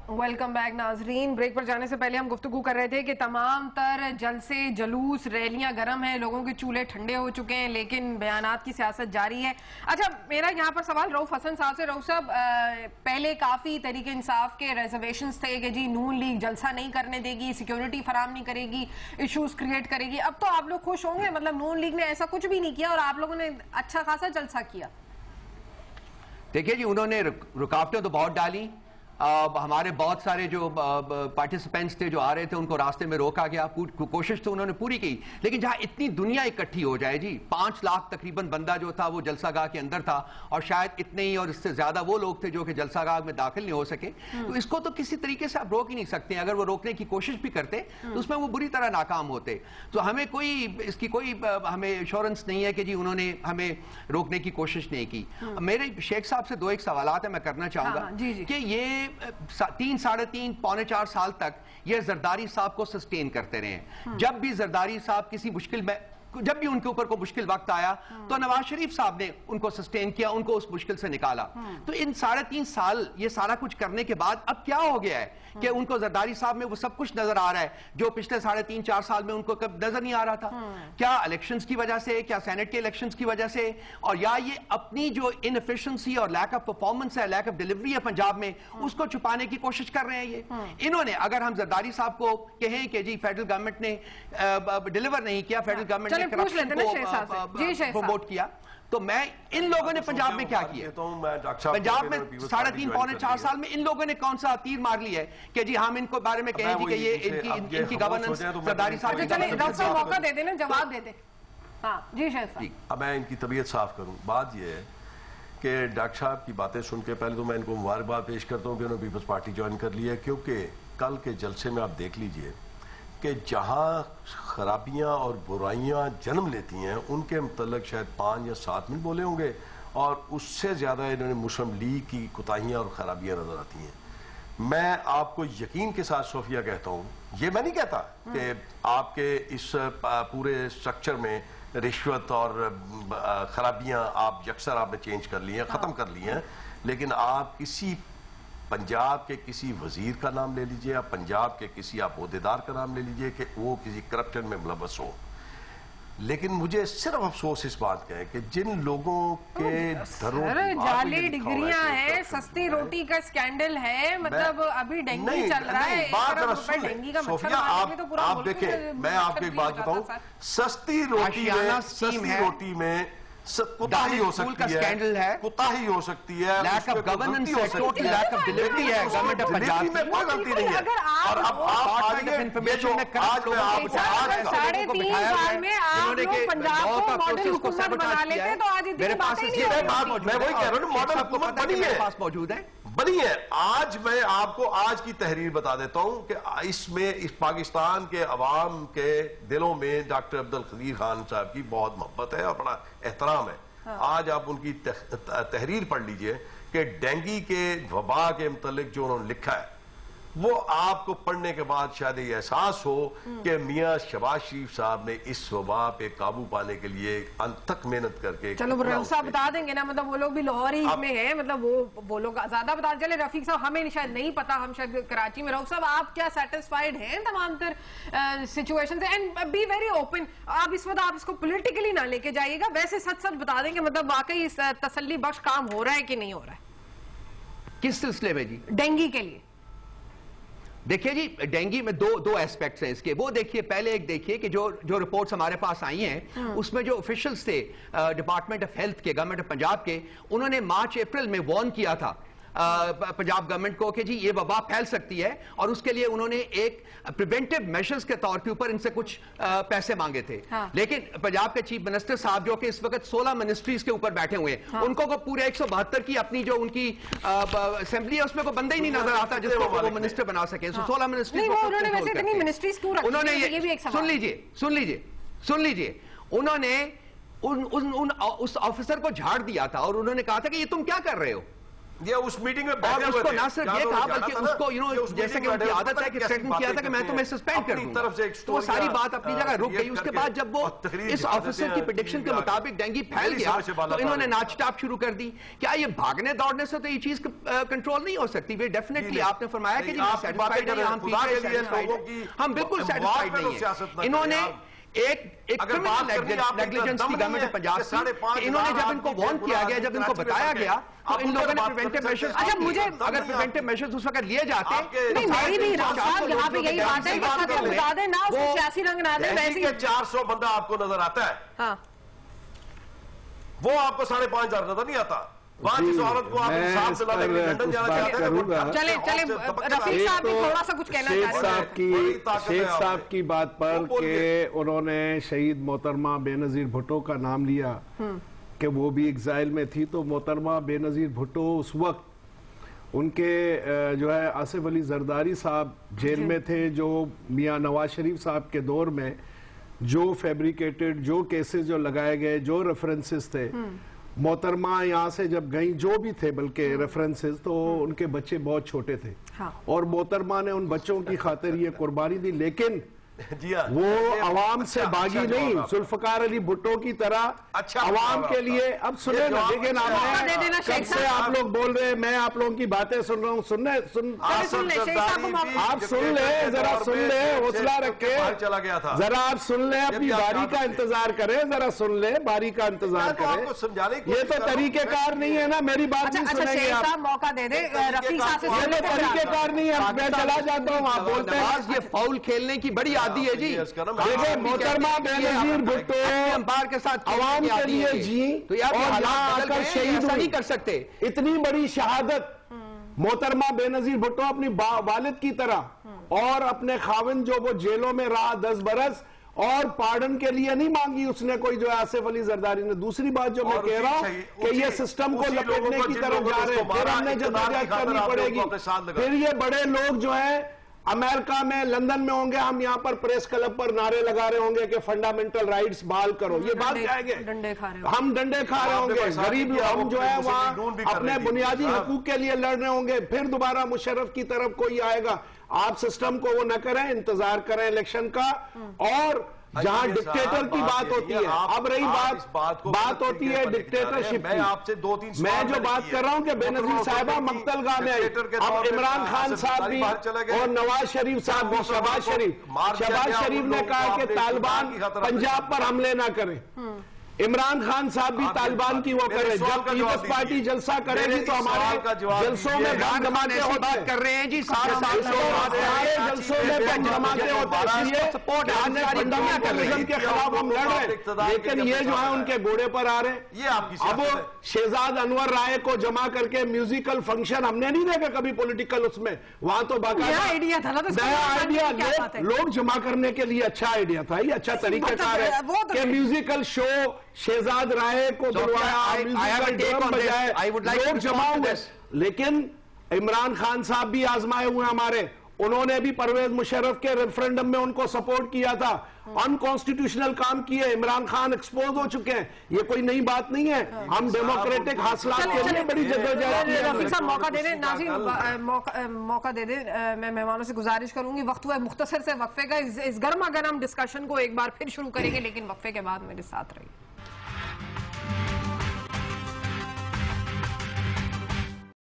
Welcome back ناظرین. Break پر جانے سے پہلے ہم گفتگو کر رہے تھے کہ تمام تر جلسے جلوس ریلیاں گرم ہیں, لوگوں کے چولہے ٹھنڈے ہو چکے ہیں, لیکن بیانات کی سیاست جاری ہے. اچھا, میرا یہاں پر سوال رؤف حسن صاحب سے. رؤف صاحب, پہلے کافی تحریک انصاف کے ریزرویشنز تھے کہ جی نون لیگ جلسہ نہیں کرنے دے گی, سیکیورٹی فراہم نہیں کرے گی, ایشوز کریٹ کرے گی. اب تو آپ لوگ خوش ہوں گے, مطلب نون لیگ نے ایسا کچھ بھی نہیں کیا اور آپ لوگوں نے اچھا خاصا جلسہ کیا. دیکھیے جی, انہوں نے رکاوٹیں تو بہت ڈالی. ہمارے بہت سارے جو پارٹیسپینٹس تھے جو آ رہے تھے ان کو راستے میں روکا گیا. کوشش تو انہوں نے پوری کی, لیکن جہاں اتنی دنیا اکٹھی ہو جائے جی, 5 لاکھ تقریباً بندہ جو تھا وہ جلسہ گاہ کے اندر تھا, اور شاید اتنے ہی اور اس سے زیادہ وہ لوگ تھے جو کہ جلسہ گاہ میں داخل نہیں ہو سکے. تو اس کو تو کسی طریقے سے آپ روک ہی نہیں سکتے ہیں. اگر وہ روکنے کی کوشش بھی کرتے تو اس میں وہ بری طرح ناکام ہوتے. تو ہمیں اس کی کوئی ہمیں ایشورنس نہیں ہے کہ جی انہوں نے ہمیں روکنے کی کوشش نہیں کی. میرے شیخ صاحب سے 2 سوالات ہیں, میں کرنا چاہوں گا کہ یہ 3 ساڑھے 3 پونے 4 سال تک یہ زرداری صاحب کو سسٹین کرتے رہے ہیں. جب بھی زرداری صاحب کسی مشکل میں, جب بھی ان کے اوپر کوئی مشکل وقت آیا تو نواز شریف صاحب نے ان کو سسٹین کیا, ان کو اس مشکل سے نکالا. تو ان 3.5 سال یہ سارا کچھ کرنے کے بعد اب کیا ہو گیا ہے کہ ان کو زرداری صاحب میں وہ سب کچھ نظر آ رہا ہے جو پچھلے 3.5-4 سال میں ان کو کب نظر نہیں آ رہا تھا؟ کیا الیکشنز کی وجہ سے, کیا سینٹ کے الیکشنز کی وجہ سے, اور یا یہ اپنی جو انفیشنسی اور لیک آف پرفارمنس ہے, لیک آف ڈیلیوری ہے پنجاب میں, اس کو چھپانے کی کوشش کر رہے ہیں. انہوں نے, اگر ہم زرداری صاحب کو کہیں کہ جی فیڈرل گورنمنٹ نے ڈیلیور نہیں کیا, فیڈرل گورنمنٹ نے کرپشن کو پروموٹ کیا, تو میں ان لوگوں نے پنجاب میں کیا کیا؟ پنجاب میں 3.5 پونے 4 سال میں ان لوگوں نے کون سا تیر مار لی ہے کہ جی ہم ان کو بارے میں کہیں جی کہ یہ ان کی گورننس زرداری صاحب. چلیں ڈاکٹر صاحب موقع دے دیں نا, جواب دے دیں. ہاں جی شیخ صاحب. اب میں ان کی طبیعت صاف کروں. بات یہ ہے کہ ڈاکٹر صاحب کی باتیں سن کے پہلے تو میں ان کو مبارکباد پیش کرتا ہوں کہ انہوں نے پیپلز پارٹی جوائن کر لی ہے, کیونکہ کل کے جلسے میں آپ دیکھ لیجئے کہ جہاں خرابیاں اور برائیاں جنم لیتی ہیں ان کے متعلق شاید 5 یا 7 منٹ بولے ہوں گے, اور اس سے زیادہ انہوں نے مسلم لیگ کی کوتاہیاں اور خرابیاں نظر آتی ہیں. میں آپ کو یقین کے ساتھ صوفیہ کہتا ہوں, یہ میں نہیں کہتا کہ آپ کے اس پورے سٹرکچر میں رشوت اور خرابیاں آپ یکسر آپ نے چینج کر لی ہیں, ختم کر لی ہیں, لیکن آپ کسی پنجاب کے کسی وزیر کا نام لے لیجئے, آپ پنجاب کے کسی آپ عہدیدار کا نام لے لیجئے کہ وہ کسی کرپشن میں ملوث ہو. لیکن مجھے صرف افسوس اس بات کا ہے کہ جن لوگوں کے جعلی ڈگریاں ہیں, سستی روٹی کا سکینڈل ہے, مطلب ابھی ڈینگی چل رہا ہے, صوفیہ آپ دیکھیں, میں آپ کو ایک بات بتاؤں, سستی روٹی میں کوتاہی ہو سکتی ہے, کوتاہی ہو سکتی ہے, لیک آف گورننس ہے, ٹوٹل لیک آف ڈیلیوری ہے گورنمنٹ آف پنجاب میں, کوئی غلطی نہیں ہے. اور اب آپ آئیے انفارمیشن میں آج میں آپ کو 3.5 سال میں آپ لوگ پنجاب کو ماڈل حکومت بنا لیتے تو آج اتنی باتیں نہیں ہوتی. میں وہی کہہ رہا ہوں, ماڈل حکومت بنی ہے, موجود ہے, بنی ہے. آج میں آپ کو آج کی تحریر بتا دیتا ہوں کہ اس میں اس پاکستان کے عوام کے دلوں میں ڈاکٹر عبدالقدیر خان صاحب کی بہت محبت ہے اور بڑا احترام ہے. آج آپ ان کی تحریر پڑھ لیجئے کہ ڈینگی کے وبا کے متعلق جو انہوں نے لکھا ہے, وہ آپ کو پڑھنے کے بعد شاید یہ احساس ہو کہ میاں شہباز شریف صاحب نے اس وبا پہ قابو پانے کے لیے انت تک محنت کر کے. چلو رؤف صاحب بتا دیں گے نا, مطلب وہ لوگ بھی لاہور ہی میں ہیں, مطلب وہ لوگ زیادہ بتا چلے. رفیق صاحب ہمیں شاید نہیں پتا, ہم شاید کراچی میں. رؤف صاحب آپ کیا سیٹسفائیڈ ہیں تمام تر سچویشن سے؟ اینڈ بی ویری اوپن, آپ اس وقت آپ اس کو پولیٹیکلی نہ لے کے جائیے گا, ویسے سچ سچ بتا دیں کہ مطلب واقعی تسلی بخش کام ہو رہا ہے کہ نہیں ہو رہا ہے کس سلسلے میں جی؟ ڈینگی کے لیے. دیکھیے جی, ڈینگی میں دو ایسپیکٹس ہیں اس کے. وہ دیکھیے, پہلے ایک دیکھیے کہ جو رپورٹس ہمارے پاس آئی ہیں اس میں جو آفیشلز تھے ڈپارٹمنٹ آف ہیلتھ کے, گورنمنٹ آف پنجاب کے, انہوں نے مارچ اپریل میں وارن کیا تھا پنجاب گورنمنٹ کو کہ جی یہ وبا پھیل سکتی ہے, اور اس کے لیے انہوں نے ایک پریونٹیو میشرز کے طور کے اوپر ان سے کچھ پیسے مانگے تھے. لیکن پنجاب کے چیف منسٹر صاحب جو کہ اس وقت 16 منسٹریز کے اوپر بیٹھے ہوئے ہیں, ان کو پورے 172 کی اپنی جو ان کی اسمبلی ہے اس میں کوئی بندہ ہی نہیں نظر آتا جس کو وہ منسٹر بنا سکے. 16 منسٹریز انہوں نے, سن لیجئے, انہوں نے اس آفیسر کو جھاڑ دیا تھا اور انہوں نے کہا تھا کہ یہ تم کیا کر رہے ہو, یہ اس میٹنگ میں اور بیٹھے اس ہوئے کو تھے، نہ صرف یہ کہا بلکہ اس کو جیسے کہ ان کی عادت ہے کہ تھریٹن کیا تھا کہ میں تمہیں سسپینڈ کر دوں گا، تو وہ ساری بات اپنی جگہ رک گئی. اس کے بعد جب وہ اس آفیسر کی پریڈکشن کے مطابق ڈینگی پھیل گیا تو انہوں نے ناچ ٹاپ شروع کر دی. کیا یہ بھاگنے دوڑنے سے تو یہ چیز کنٹرول نہیں ہو سکتی؟ ڈیفینیٹلی آپ نے فرمایا کہ ہم بالکل سیٹسفائیڈ نہیں ہیں. انہوں نے ایک نیگلیجنس کی گورنمنٹ آف پنجاب سے انہوں نے جب ان کو وارن کیا گیا، جب ان کو بتایا گیا تو ان لوگوں نے پریونٹیو میشرز، اگر پریونٹیو میشرز اس وقت لیے جاتے نہیں میری بھی صاحب یہاں پہ یہی بات ہے کہ خطر بتا دیں نہ اس کو سیاسی رنگ نہ دیں. ویسے 400 بندہ آپ کو نظر آتا ہے، ہاں وہ آپ کو 5,500 نظر نہیں آتا. وہاں جس عورت کو آپ انصاف دلانے کے لیے لندن جانا چاہتے ہیں. چلیں رفیق صاحب بھی تھوڑا سا کچھ کہنا چاہتے ہیں. شیخ صاحب کی بات پر کہ انہوں نے شہید محترمہ بے نظیر بھٹو کا نام لیا کہ وہ بھی ایگزائل میں تھی، تو محترمہ بے نظیر بھٹو اس وقت ان کے جو ہے آصف علی زرداری صاحب جیل میں تھے، جو میاں نواز شریف صاحب کے دور میں جو فیبریکیٹڈ جو کیسز جو لگائے گئے، جو ریفرنسز تھے، محترمہ یہاں سے جب گئیں جو بھی تھے بلکہ ریفرنسز، تو ان کے بچے بہت چھوٹے تھے اور محترمہ نے ان بچوں کی خاطر یہ قربانی دی. لیکن وہ عوام سے باغی نہیں، ذوالفقار علی بھٹو کی طرح عوام کے لیے. اب سنیں نا، لیکن کب سے آپ لوگ بول رہے ہیں، میں آپ لوگوں کی باتیں سن رہا ہوں. آپ سن لیں، ذرا سن لیں، حوصلہ رکھیں، ذرا آپ سن لیں، اپنی باری کا انتظار کریں، ذرا سن لیں، باری کا انتظار کریں. یہ تو طریقہ کار نہیں ہے نا، میری بات نہیں سنیں گے آپ. موقع دے دیں رفیق صاحب سے. یہ تو طریقہ کار نہیں ہے، میں چلا جاتا ہوں. آپ بولتے ہیں یہ فاؤل کھیلنے کی بڑی عادی ہے جی. دیکھیں محترمہ بے نظیر بھٹو امپائر کے ساتھ عوام کے لیے جی اور یہاں آ کر شہید نہیں کر سکتے. اتنی بڑی شہادت محترمہ بے نظیر بھٹو اپنی والد کی طرح، اور اپنے خاوند جو وہ جیلوں میں رہا 10 برس، اور پارڈن کے لیے نہیں مانگی اس نے کوئی، جو آصف علی زرداری نے. دوسری بات جو میں کہہ رہا ہوں کہ یہ سسٹم کو لپیٹنے کی طرف جا رہے ہیں، پھر ہم نے جدوجہد کرنی پڑے گی. پھر یہ بڑے لوگ جو ہیں امریکہ میں، لندن میں ہوں گے، ہم یہاں پر پریس کلب پر نعرے لگا رہے ہوں گے کہ فنڈامنٹل رائٹس بحال کرو. یہ بات جائے گے، ہم ڈنڈے کھا رہے ہوں گے، غریب ہم جو ہے وہاں اپنے بنیادی حقوق کے لیے لڑ رہے ہوں گے. پھر دوبارہ مشرف کی طرف کوئی آئے گا. آپ سسٹم کو وہ نہ کریں، انتظار کریں الیکشن کا. اور جہاں ڈکٹیٹر کی بات ہوتی ہے، اب رہی بات ہوتی ہے ڈکٹیٹرشپ کی. میں جو بات کر رہا ہوں کہ بے نظیر صاحبہ مقتل گاہ میں آئی. اب عمران خان صاحب بھی اور نواز شریف صاحب بھی، شہباز شریف نے کہا کہ طالبان پنجاب پر حملے نہ کریں. عمران خان صاحب بھی طالبان کی وہ کرے. جب پیپلز پارٹی جلسہ کرے گی تو ہمارے جلسوں میں بم دھماکے ہوتے کر رہے ہیں جی. ہمارے جلسوں میں بم دھماکے ہوتے ہیں کے خلاف ہم لڑ رہے ہیں. لیکن یہ جو ہے ان کے گھوڑے پر آ رہے ہیں. اب شہزاد انور رائے کو جمع کر کے میوزیکل فنکشن ہم نے نہیں دیکھا کبھی پولیٹیکل، اس میں وہاں تو باقاعدہ نیا آئیڈیا لوگ جمع کرنے کے لیے اچھا آئیڈیا تھا. یہ اچھا طریقہ کار ہے کہ میوزیکل شو شہزاد رائے کو بلوایا، میوزیکل ڈرم بجائے، لوگ جمع ہوئے. لیکن عمران خان صاحب بھی آزمائے ہوئے ہمارے، انہوں نے بھی پرویز مشرف کے ریفرنڈم میں ان کو سپورٹ کیا تھا. انکانسٹیٹیوشنل کام کیے، عمران خان ایکسپوز ہو چکے ہیں. یہ کوئی نئی بات نہیں ہے. ہم ڈیموکریٹک حاصلات کے لیے بڑی جدوجہد کی ہے. رفیق صاحب موقع دے دیں، ناظرین موقع دے دیں. میں مہمانوں سے گزارش کروں گی، وقت ہوا ہے مختصر سے وقفے کا. اس گرما گرم ڈسکشن کو ایک بار پھر شروع کریں گے، لیکن وقفے کے بعد میرے ساتھ رہیے.